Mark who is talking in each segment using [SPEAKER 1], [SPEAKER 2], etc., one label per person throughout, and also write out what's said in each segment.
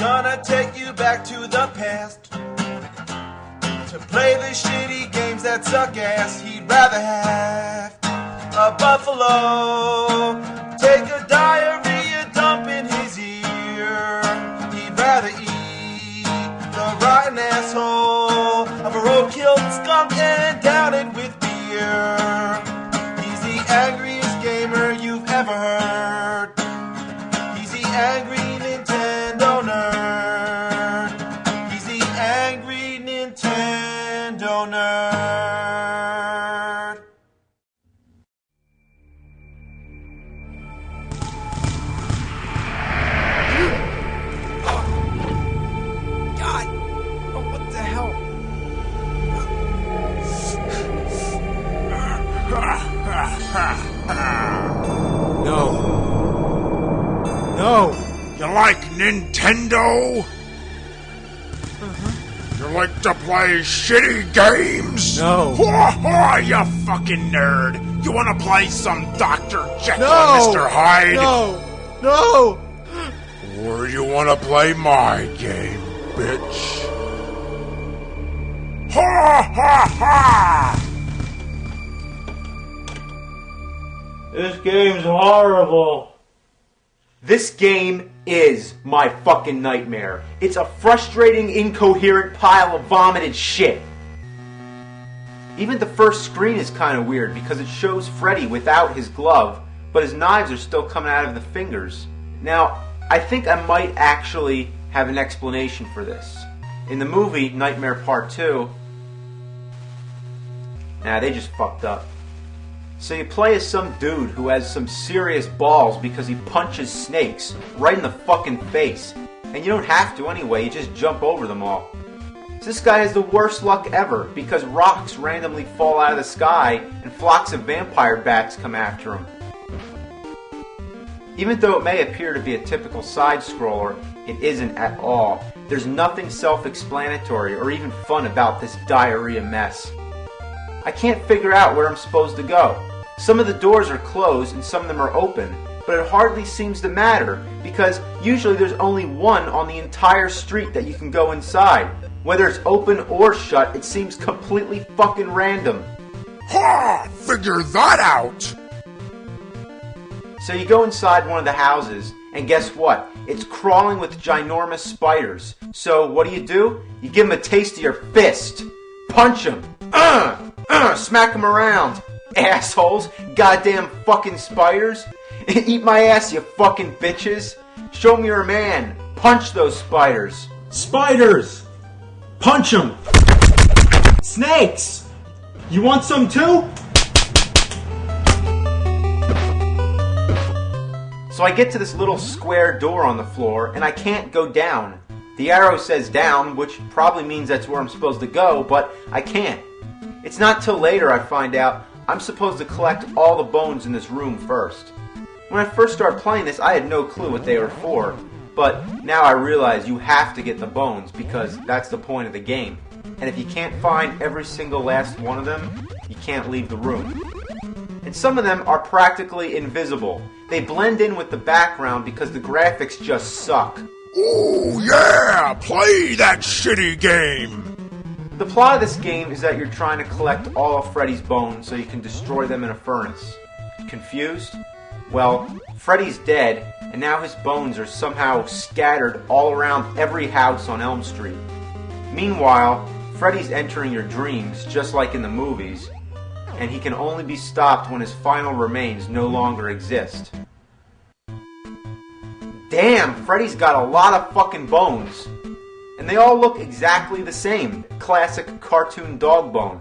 [SPEAKER 1] gonna take you back to the past to play the shitty games that suck ass. He'd rather have a buffalo take a diarrhea dump in his ear. He'd rather eat the rotten asshole of a road-killed skunk and down it with beer. He's the angriest gamer you've ever heard. He's the angry Nintendo nerd. He's the angry Nintendo nerd. God! Oh, what the hell? No. No!
[SPEAKER 2] You like Nintendo? You like to play shitty games?
[SPEAKER 1] No.
[SPEAKER 2] You fucking nerd. You wanna play some Dr. Jekyll
[SPEAKER 1] No!
[SPEAKER 2] and Mr. Hyde?
[SPEAKER 1] No! No!
[SPEAKER 2] Or you wanna play my game, bitch? Ha ha ha!
[SPEAKER 3] This game's horrible.
[SPEAKER 4] This game is my fucking nightmare. It's a frustrating, incoherent pile of vomited shit. Even the first screen is kind of weird because it shows Freddy without his glove, but his knives are still coming out of the fingers. Now, I think I might actually have an explanation for this. In the movie Nightmare Part 2, they just fucked up. So you play as some dude who has some serious balls because he punches snakes right in the fucking face. And you don't have to anyway, you just jump over them all. So this guy has the worst luck ever because rocks randomly fall out of the sky and flocks of vampire bats come after him. Even though it may appear to be a typical side-scroller, it isn't at all. There's nothing self-explanatory or even fun about this diarrhea mess. I can't figure out where I'm supposed to go. Some of the doors are closed and some of them are open, but it hardly seems to matter because usually there's only one on the entire street that you can go inside. Whether it's open or shut, it seems completely fucking random.
[SPEAKER 2] Ha! Figure that out!
[SPEAKER 4] So you go inside one of the houses, and guess what? It's crawling with ginormous spiders. So what do? You give them a taste of your fist. Punch them. Smack them around. Assholes. Goddamn fucking spiders. Eat my ass, you fucking bitches. Show me you're a man. Punch those spiders.
[SPEAKER 3] Spiders! Punch them! Snakes! You want some too?
[SPEAKER 4] So I get to this little square door on the floor, and I can't go down. The arrow says down, which probably means that's where I'm supposed to go, but I can't. It's not till later I find out I'm supposed to collect all the bones in this room first. When I first started playing this, I had no clue what they were for, but now I realize you have to get the bones because that's the point of the game. And if you can't find every single last one of them, you can't leave the room. And some of them are practically invisible. They blend in with the background because the graphics just suck.
[SPEAKER 2] Ooh, yeah! Play that shitty game!
[SPEAKER 4] The plot of this game is that you're trying to collect all of Freddy's bones so you can destroy them in a furnace. Confused? Well, Freddy's dead, and now his bones are somehow scattered all around every house on Elm Street. Meanwhile, Freddy's entering your dreams, just like in the movies, and he can only be stopped when his final remains no longer exist. Damn, Freddy's got a lot of fucking bones. And they all look exactly the same. Classic cartoon dog bone.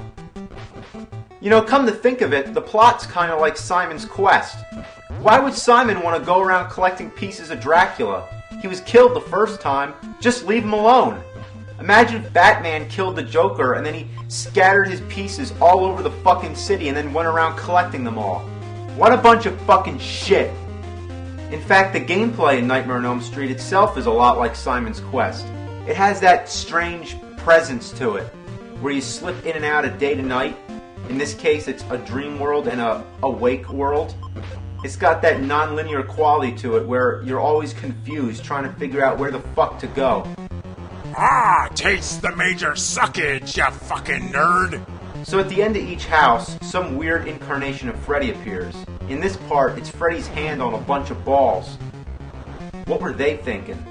[SPEAKER 4] You know, come to think of it, the plot's kind of like Simon's Quest. Why would Simon want to go around collecting pieces of Dracula? He was killed the first time. Just leave him alone. Imagine if Batman killed the Joker and then he scattered his pieces all over the fucking city and then went around collecting them all. What a bunch of fucking shit. In fact, the gameplay in Nightmare on Elm Street itself is a lot like Simon's Quest. It has that strange presence to it, where you slip in and out of day to night. In this case, it's a dream world and a awake world. It's got that non-linear quality to it where you're always confused trying to figure out where the fuck to go.
[SPEAKER 2] Ah, taste the major suckage, you fucking nerd!
[SPEAKER 4] So at the end of each house, some weird incarnation of Freddy appears. In this part, it's Freddy's hand on a bunch of balls. What were they thinking?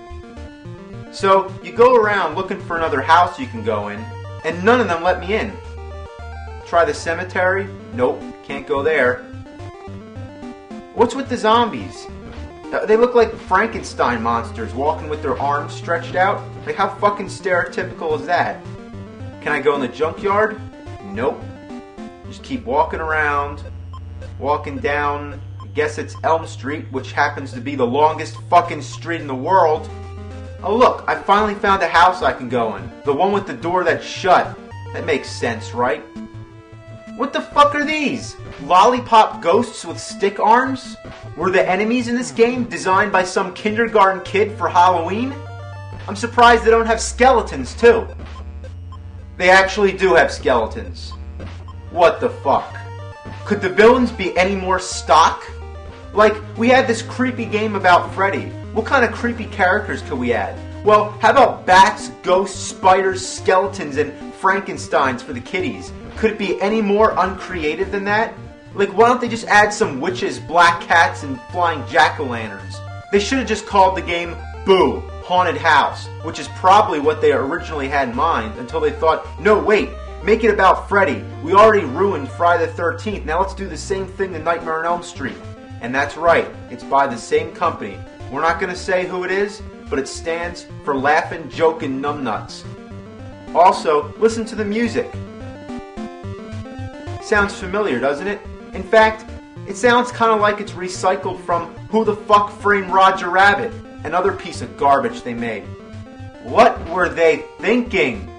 [SPEAKER 4] So, you go around looking for another house you can go in, and none of them let me in. Try the cemetery? Nope, can't go there. What's with the zombies? They look like Frankenstein monsters walking with their arms stretched out. Like, how fucking stereotypical is that? Can I go in the junkyard? Nope. Just keep walking around, walking down, I guess it's Elm Street, which happens to be the longest fucking street in the world. Oh look, I finally found a house I can go in. The one with the door that's shut. That makes sense, right? What the fuck are these? Lollipop ghosts with stick arms? Were the enemies in this game designed by some kindergarten kid for Halloween? I'm surprised they don't have skeletons too. They actually do have skeletons. What the fuck? Could the villains be any more stock? Like, we had this creepy game about Freddy. What kind of creepy characters could we add? Well, how about bats, ghosts, spiders, skeletons, and Frankensteins for the kiddies? Could it be any more uncreative than that? Like, why don't they just add some witches, black cats, and flying jack-o'-lanterns? They should have just called the game Boo! Haunted House, which is probably what they originally had in mind until they thought, no wait, make it about Freddy. We already ruined Friday the 13th, now let's do the same thing to Nightmare on Elm Street. And that's right, it's by the same company. We're not going to say who it is, but it stands for Laughin' Jokin' Numbnuts. Also, listen to the music. Sounds familiar, doesn't it? In fact, it sounds kind of like it's recycled from Who the Fuck Framed Roger Rabbit? Another piece of garbage they made. What were they thinking?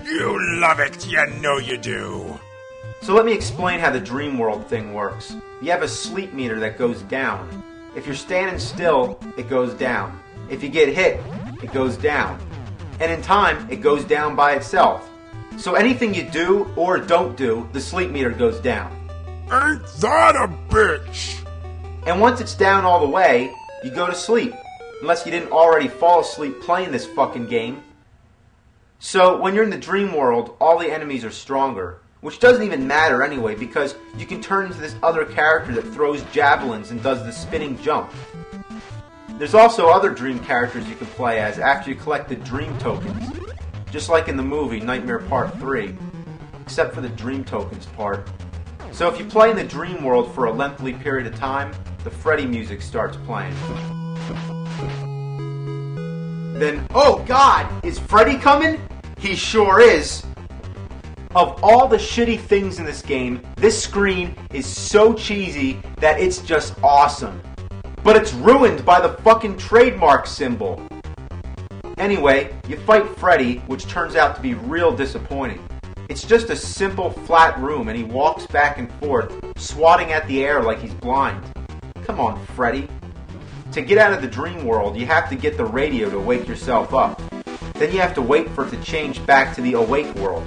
[SPEAKER 2] You love it, you know you do.
[SPEAKER 4] So let me explain how the dream world thing works. You have a sleep meter that goes down. If you're standing still, it goes down. If you get hit, it goes down. And in time, it goes down by itself. So anything you do or don't do, the sleep meter goes down.
[SPEAKER 2] Ain't that a bitch?
[SPEAKER 4] And once it's down all the way, you go to sleep. Unless you didn't already fall asleep playing this fucking game. So when you're in the dream world, all the enemies are stronger. Which doesn't even matter anyway, because you can turn into this other character that throws javelins and does the spinning jump. There's also other dream characters you can play as after you collect the dream tokens. Just like in the movie Nightmare Part 3. Except for the dream tokens part. So if you play in the dream world for a lengthy period of time, the Freddy music starts playing. Then, oh god, is Freddy coming? He sure is. Of all the shitty things in this game, this screen is so cheesy that it's just awesome. But it's ruined by the fucking trademark symbol. Anyway, you fight Freddy, which turns out to be real disappointing. It's just a simple flat room and he walks back and forth, swatting at the air like he's blind. Come on, Freddy. To get out of the dream world, you have to get the radio to wake yourself up. Then you have to wait for it to change back to the awake world.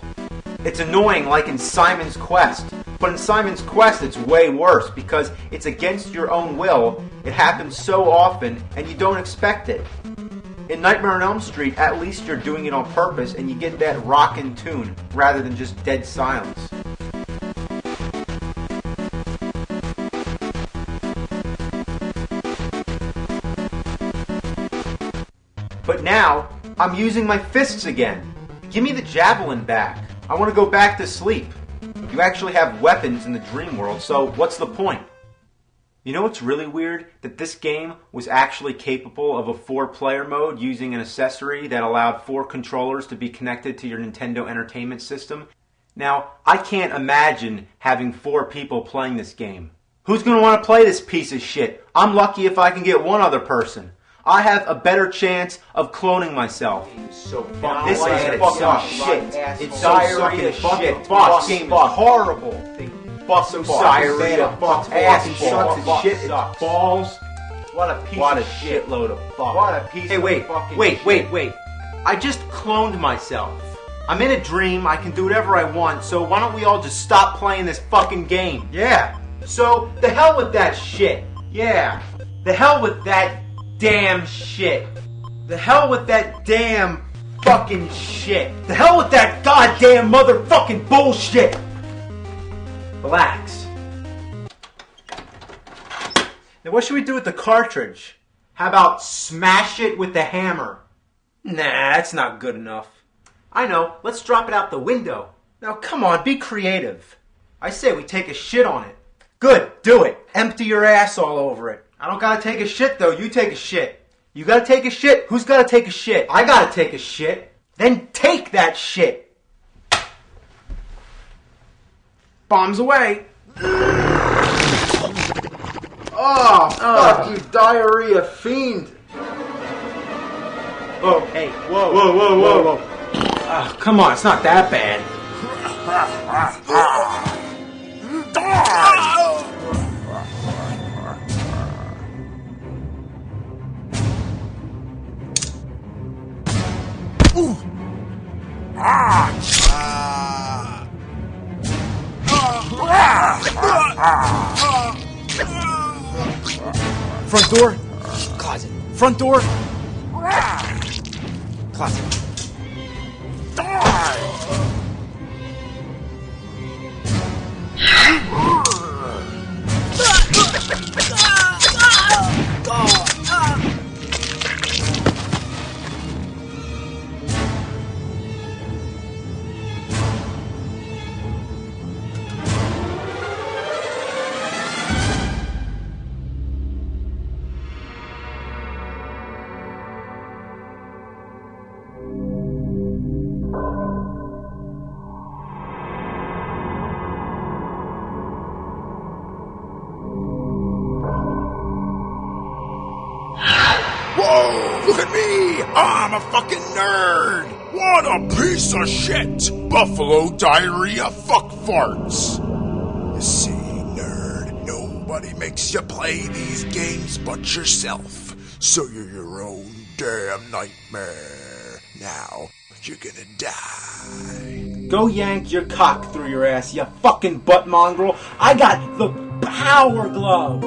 [SPEAKER 4] It's annoying like in Simon's Quest. But in Simon's Quest it's way worse because it's against your own will, it happens so often, and you don't expect it. In Nightmare on Elm Street, at least you're doing it on purpose and you get that rockin' tune, rather than just dead silence. But now, I'm using my fists again. Give me the javelin back. I want to go back to sleep. You actually have weapons in the dream world, so what's the point? You know what's really weird? That this game was actually capable of a 4-player mode using an accessory that allowed 4 controllers to be connected to your Nintendo Entertainment System. Now, I can't imagine having 4 people playing this game. Who's going to want to play this piece of shit? I'm lucky if I can get one other person. I have a better chance of cloning myself.
[SPEAKER 1] So
[SPEAKER 4] This is fucking shit. It's so sucking shit.
[SPEAKER 1] This
[SPEAKER 4] game is horrible.
[SPEAKER 1] So diarrhea.
[SPEAKER 4] Ass
[SPEAKER 1] Sucks
[SPEAKER 4] balls.
[SPEAKER 1] shit.
[SPEAKER 4] It's balls.
[SPEAKER 1] What a piece
[SPEAKER 4] What a
[SPEAKER 1] of shit.
[SPEAKER 4] shitload of fuck.
[SPEAKER 1] What a piece
[SPEAKER 4] Hey,
[SPEAKER 1] of
[SPEAKER 4] wait,
[SPEAKER 1] fucking
[SPEAKER 4] wait,
[SPEAKER 1] shit.
[SPEAKER 4] wait. I just cloned myself. I'm in a dream, I can do whatever I want, so why don't we all just stop playing this fucking game?
[SPEAKER 1] Yeah.
[SPEAKER 4] So, the hell with that shit. Yeah, the hell with that damn shit. The hell with that damn fucking shit. The hell with that goddamn motherfucking bullshit. Relax. Now what should we do with the cartridge? How about smash it with the hammer? Nah, that's not good enough. I know, let's drop it out the window. Now come on, be creative. I say we take a shit on it. Good, do it. Empty your ass all over it. I don't gotta take a shit though, you take a shit. You gotta take a shit? Who's gotta take a shit? I gotta take a shit. Then take that shit. Bombs away. Oh, fuck you, diarrhea fiend. Whoa, hey, whoa, whoa, whoa, whoa, whoa. Oh, come on, it's not that bad. Front door, closet. Front door, closet.
[SPEAKER 2] Whoa, look at me! I'm a fucking nerd! What a piece of shit! Buffalo diarrhea fuck farts! You see, nerd, nobody makes you play these games but yourself. So you're your own damn nightmare. Now, you're gonna die.
[SPEAKER 4] Go yank your cock through your ass, you fucking butt mongrel. I got the power glove.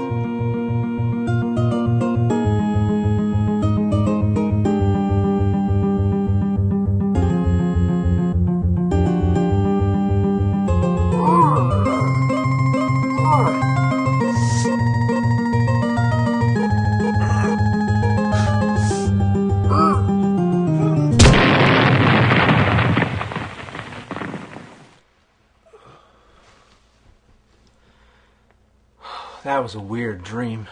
[SPEAKER 4] That was a weird dream.